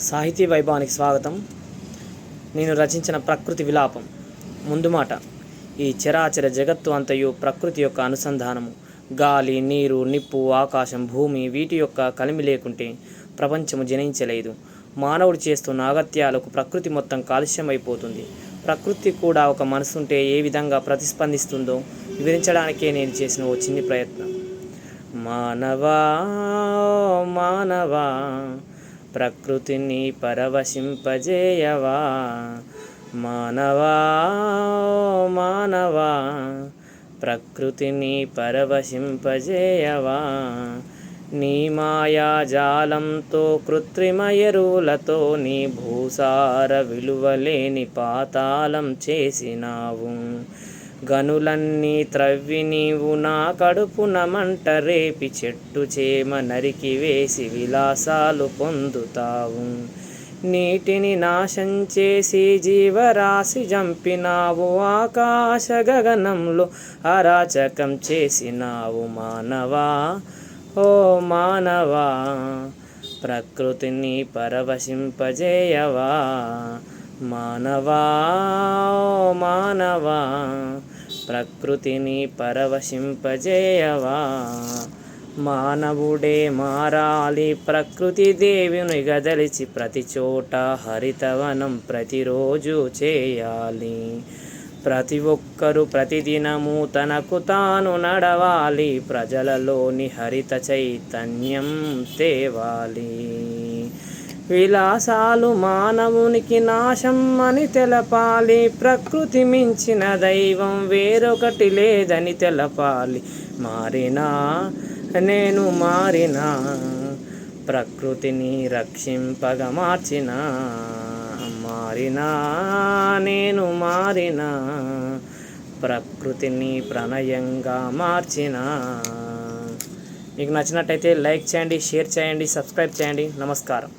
సాహితీ వైభవానికి స్వాగతం. నేను రచించిన ప్రకృతి విలాపం. ముందు మాట: ఈ చరాచర జగత్తు అంతయు ప్రకృతి యొక్క అనుసంధానము. గాలి, నీరు, నిప్పు, ఆకాశం, భూమి వీటి యొక్క కలిమి లేకుంటే ప్రపంచము జనించలేదు. మానవుడు చేస్తున్న అగత్యాలకు ప్రకృతి మొత్తం కాలుష్యమైపోతుంది. ప్రకృతి కూడా ఒక మనసుంటే ఏ విధంగా ప్రతిస్పందిస్తుందో వివరించడానికే నేను చేసిన ఓ చిన్ని ప్రయత్నం. మానవా మానవా, ప్రకృతిని పరవశింపజేయవా. మానవా మానవా, ప్రకృతిని పరవశింపజేయవా. నీ మాయాజాలంతో కృత్రిమ ఎరువులతో నీ భూసార విలువలేని పాతాళం చేసినావు. గనులన్నీ త్రవ్వి నీవు నా కడుపున మంట రేపి చెట్టు చేమ నరికి వేసి విలాసాలు పొందుతావు. నీటిని నాశం చేసి జీవరాశి చంపినావు. ఆకాశ గగనంలో అరాచకం చేసినావు. మానవా ఓ మానవా, ప్రకృతిని పరవశింపజేయవా. మానవా ఓ మానవా, ప్రకృతిని పరవశింపజేయవా. మానవుడే మారాలి ప్రకృతి దేవుని గదలిచి, ప్రతి చోట హరితవనం ప్రతిరోజు చేయాలి. ప్రతి ఒక్కరూ ప్రతిదినము తనకు తాను నడవాలి. ప్రజలలోని హరిత చైతన్యం తేవాలి. విలాసాలు మానవునికి నాశం అని తెలపాలి. ప్రకృతి మించిన దైవం వేరొకటి లేదని తెలపాలి. మారినా నేను మారినా, ప్రకృతిని రక్షింపగా మార్చిన. మారినా నేను మారినా, ప్రకృతిని ప్రణయంగా మార్చిన. మీకు నచ్చినట్టయితే లైక్ చేయండి, షేర్ చేయండి, సబ్స్క్రైబ్ చేయండి. నమస్కారం.